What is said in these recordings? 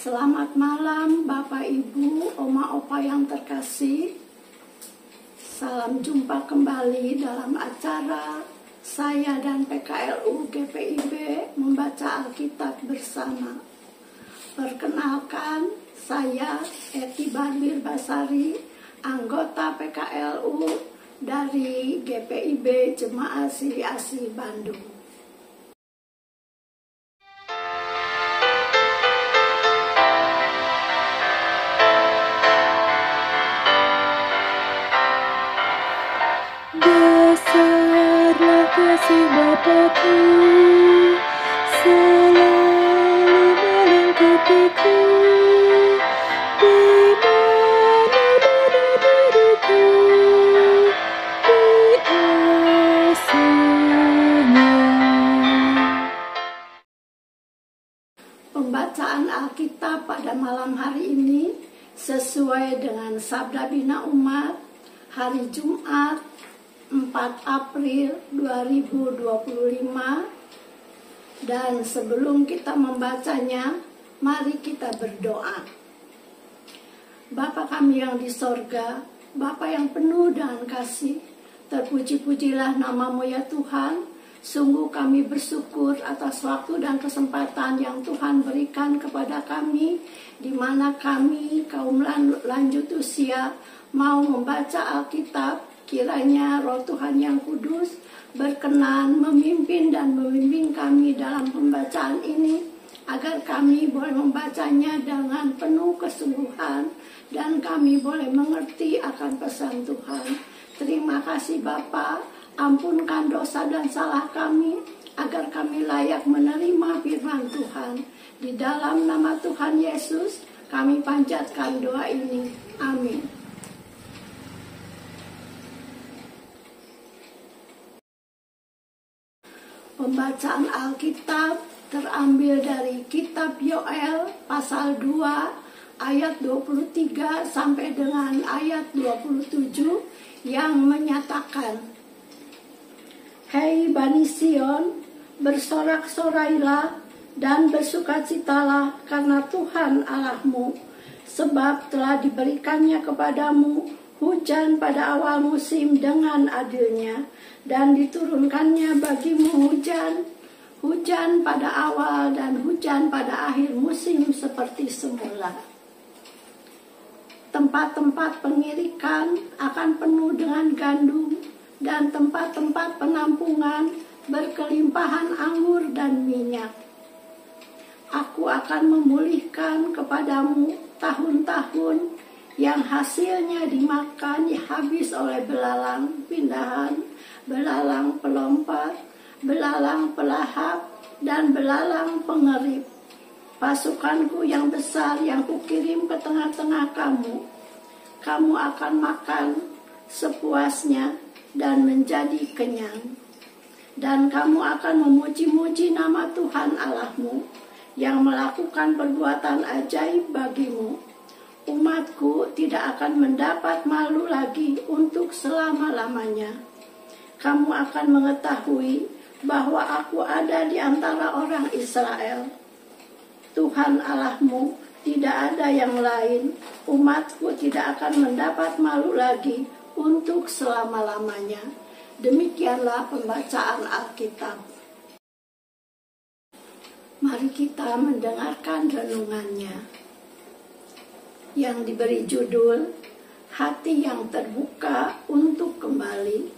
Selamat malam Bapak Ibu, Oma Opa yang terkasih. Salam jumpa kembali dalam acara saya dan PKLU GPIB membaca Alkitab bersama. Perkenalkan, saya Eti Barlir Basari, anggota PKLU dari GPIB Jemaah Siri Asih Bandung. Besarlah kasih Bapakku, selalu melingkupiku, di mana-mana diriku, di asingnya. Pembacaan Alkitab pada malam hari ini sesuai dengan Sabda Bina Umat hari Jumat 4 April 2025. Dan sebelum kita membacanya, mari kita berdoa. Bapa kami yang di sorga, Bapa yang penuh dengan kasih, terpuji-pujilah namamu ya Tuhan. Sungguh kami bersyukur atas waktu dan kesempatan yang Tuhan berikan kepada kami, di mana kami kaum lanjut usia mau membaca Alkitab. Kiranya Roh Tuhan yang kudus berkenan memimpin dan membimbing kami dalam pembacaan ini, agar kami boleh membacanya dengan penuh kesungguhan dan kami boleh mengerti akan pesan Tuhan. Terima kasih Bapa, ampunkan dosa dan salah kami, agar kami layak menerima firman Tuhan. Di dalam nama Tuhan Yesus, kami panjatkan doa ini. Amin. Pembacaan Alkitab terambil dari kitab Yoel pasal 2 ayat 23 sampai dengan ayat 27 yang menyatakan, Hei Bani Sion, bersorak-sorailah dan bersukacitalah karena Tuhan Allahmu, sebab telah diberikannya kepadamu hujan pada awal musim dengan adilnya, dan diturunkannya bagimu hujan pada awal dan hujan pada akhir musim seperti semula. Tempat-tempat pengirikan akan penuh dengan gandum, dan tempat-tempat penampungan berkelimpahan anggur dan minyak. Aku akan memulihkan kepadamu tahun-tahun yang hasilnya dimakan habis oleh belalang pindahan, belalang pelompat, belalang pelahap, dan belalang pengerip. Pasukanku yang besar yang kukirim ke tengah-tengah kamu, kamu akan makan sepuasnya dan menjadi kenyang. Dan kamu akan memuji-muji nama Tuhan Allahmu, yang melakukan perbuatan ajaib bagimu. Umatku tidak akan mendapat malu lagi untuk selama-lamanya. Kamu akan mengetahui bahwa aku ada di antara orang Israel. Tuhan Allahmu, tidak ada yang lain. Umatku tidak akan mendapat malu lagi untuk selama-lamanya. Demikianlah pembacaan Alkitab. Mari kita mendengarkan renungannya, yang diberi judul Hati yang Terbuka untuk Kembali.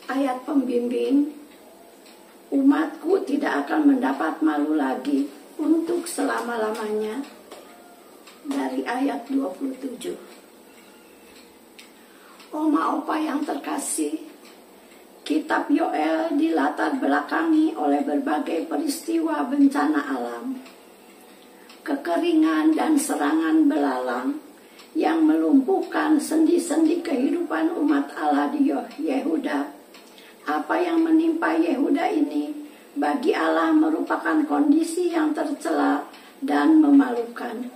Ayat pembimbing, umatku tidak akan mendapat malu lagi untuk selama-lamanya, dari ayat 27. Oma Opa yang terkasih, kitab Yoel dilatar belakangi oleh berbagai peristiwa bencana alam, kekeringan dan serangan belalang yang melumpuhkan sendi-sendi kehidupan umat Allah di Yehuda. Apa yang menimpa Yehuda ini bagi Allah merupakan kondisi yang tercela dan memalukan.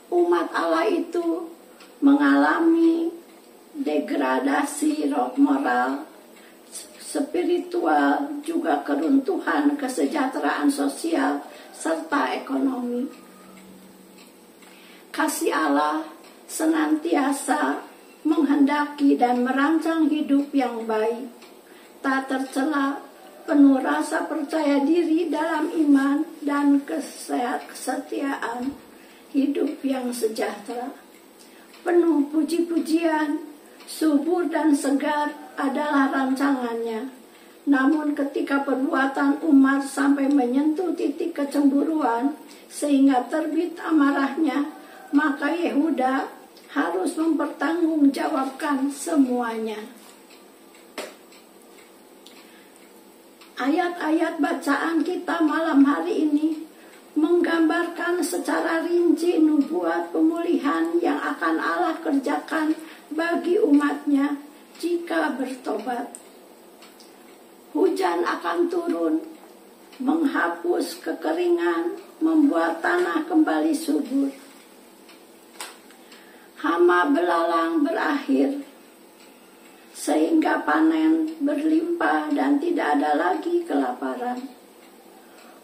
Umat Allah itu mengalami degradasi roh moral spiritual, juga keruntuhan kesejahteraan sosial serta ekonomi. Kasih Allah senantiasa menghendaki dan merancang hidup yang baik, tak tercela, penuh rasa percaya diri dalam iman dan kesetiaan, hidup yang sejahtera. Penuh puji-pujian, subur dan segar adalah rancangannya. Namun ketika perbuatan Umar sampai menyentuh titik kecemburuan sehingga terbit amarahnya, maka Yehuda harus mempertanggungjawabkan semuanya. Ayat-ayat bacaan kita malam hari ini menggambarkan secara rinci nubuat pemulihan yang akan Allah kerjakan bagi umatnya jika bertobat. Hujan akan turun, menghapus kekeringan, membuat tanah kembali subur. Hama belalang berakhir, sehingga panen berlimpah dan tidak ada lagi kelaparan.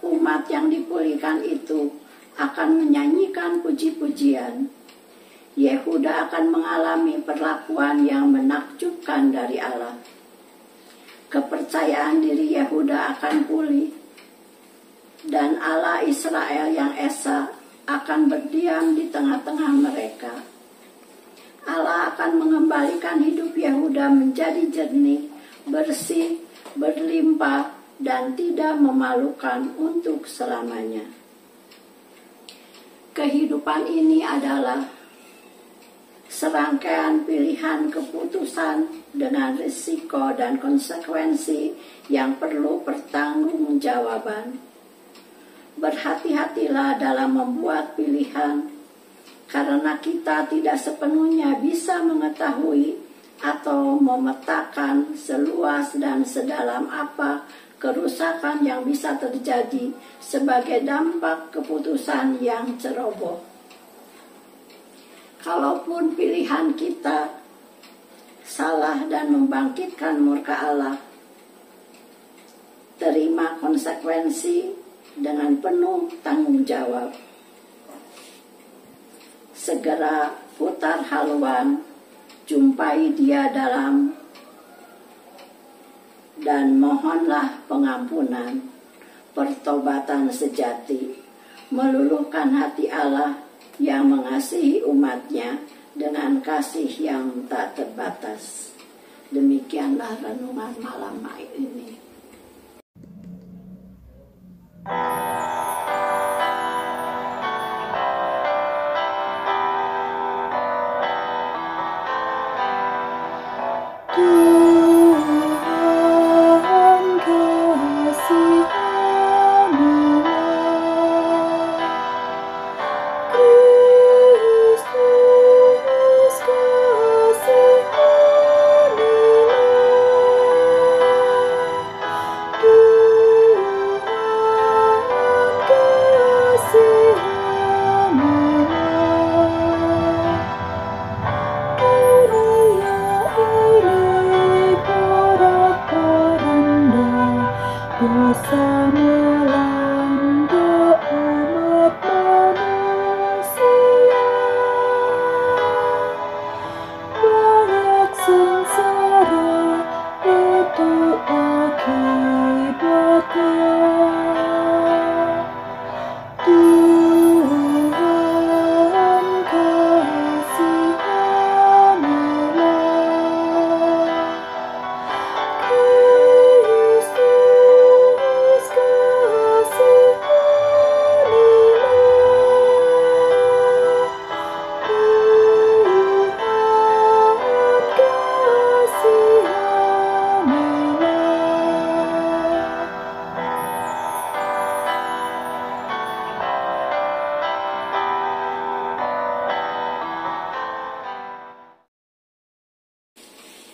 Umat yang dipulihkan itu akan menyanyikan puji-pujian. Yehuda akan mengalami perlakuan yang menakjubkan dari Allah. Kepercayaan diri Yehuda akan pulih, dan Allah Israel yang esa akan berdiam di tengah-tengah mereka. Allah akan mengembalikan hidup Yehuda menjadi jernih, bersih, berlimpah, dan tidak memalukan untuk selamanya. Kehidupan ini adalah serangkaian pilihan keputusan dengan risiko dan konsekuensi yang perlu pertanggungjawaban. Berhati-hatilah dalam membuat pilihan, karena kita tidak sepenuhnya bisa mengetahui atau memetakan seluas dan sedalam apa kerusakan yang bisa terjadi sebagai dampak keputusan yang ceroboh. Kalaupun pilihan kita salah dan membangkitkan murka Allah, terima konsekuensi dengan penuh tanggung jawab. Segera putar haluan, jumpai Dia dalam dan mohonlah pengampunan, pertobatan sejati, meluluhkan hati Allah yang mengasihi umatnya dengan kasih yang tak terbatas. Demikianlah renungan malam ini.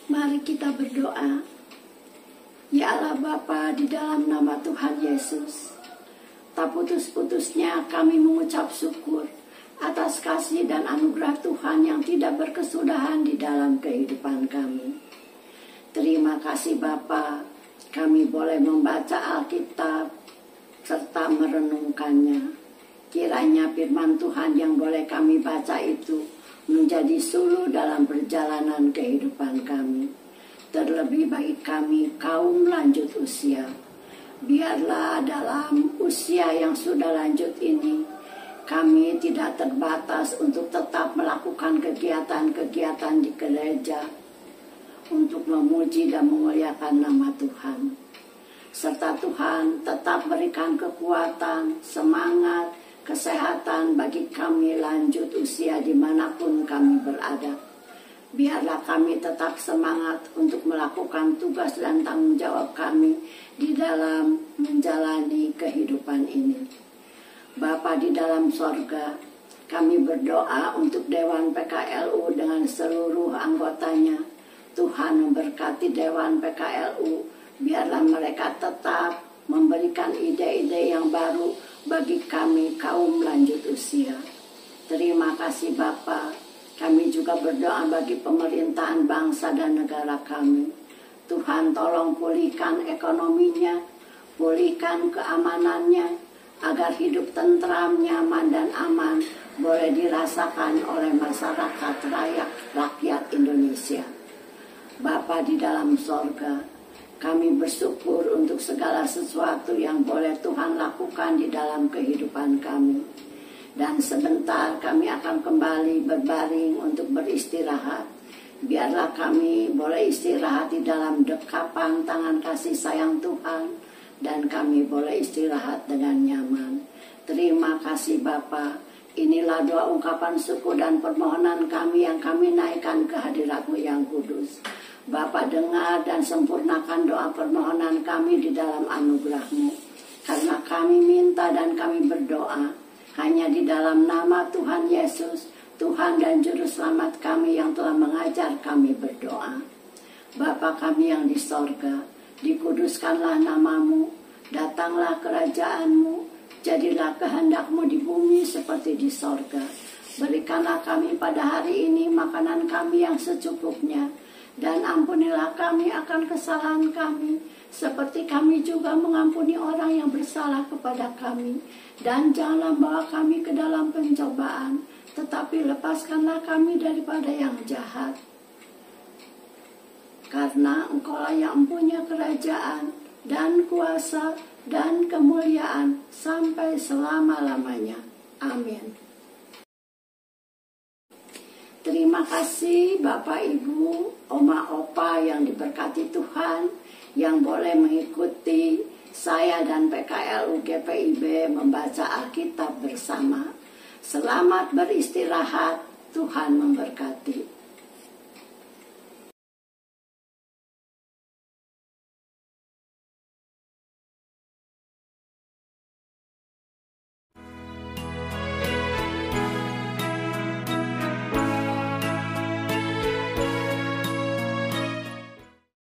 Mari kita berdoa. Ya Allah Bapa, di dalam nama Tuhan Yesus, tak putus-putusnya kami mengucap syukur atas kasih dan anugerah Tuhan yang tidak berkesudahan di dalam kehidupan kami. Terima kasih Bapa, kami boleh membaca Alkitab serta merenungkannya. Kiranya firman Tuhan yang boleh kami baca itu menjadi suluh dalam perjalanan kehidupan kami. Terlebih bagi kami kaum lanjut usia. Biarlah dalam usia yang sudah lanjut ini, kami tidak terbatas untuk tetap melakukan kegiatan-kegiatan di gereja untuk memuji dan memuliakan nama Tuhan. Serta Tuhan tetap berikan kekuatan, semangat, kesehatan bagi kami lanjut usia dimanapun kami berada. Biarlah kami tetap semangat untuk melakukan tugas dan tanggung jawab kami di dalam menjalani kehidupan ini. Bapa di dalam sorga, kami berdoa untuk Dewan PKLU dengan seluruh anggotanya. Tuhan memberkati Dewan PKLU, biarlah mereka tetap memberikan ide-ide yang baru bagi kami kaum lanjut usia. Terima kasih Bapa. Kami juga berdoa bagi pemerintahan bangsa dan negara kami. Tuhan tolong pulihkan ekonominya, pulihkan keamanannya, agar hidup tentram, nyaman, dan aman boleh dirasakan oleh masyarakat rakyat Indonesia. Bapa di dalam sorga, kami bersyukur untuk segala sesuatu yang boleh Tuhan lakukan di dalam kehidupan kami. Dan sebentar kami akan kembali berbaring untuk beristirahat. Biarlah kami boleh istirahat di dalam dekapan tangan kasih sayang Tuhan, dan kami boleh istirahat dengan nyaman. Terima kasih Bapa. Inilah doa ungkapan syukur dan permohonan kami yang kami naikkan ke hadirat-Mu yang kudus. Bapa, dengar dan sempurnakan doa permohonan kami di dalam anugerah-Mu. Karena kami minta dan kami berdoa hanya di dalam nama Tuhan Yesus, Tuhan dan Juru Selamat kami yang telah mengajar kami berdoa. Bapa kami yang di sorga, dikuduskanlah nama-Mu, datanglah kerajaan-Mu, jadilah kehendak-Mu di bumi seperti di sorga. Berikanlah kami pada hari ini makanan kami yang secukupnya, dan ampunilah kami akan kesalahan kami, seperti kami juga mengampuni orang yang bersalah kepada kami. Dan janganlah bawa kami ke dalam pencobaan, tetapi lepaskanlah kami daripada yang jahat. Karena Engkaulah yang punya kerajaan, dan kuasa, dan kemuliaan, sampai selama-lamanya. Amin. Terima kasih Bapak Ibu, Oma Opa yang diberkati Tuhan, yang boleh mengikuti saya dan PKLU GPIB membaca Alkitab bersama. Selamat beristirahat, Tuhan memberkati.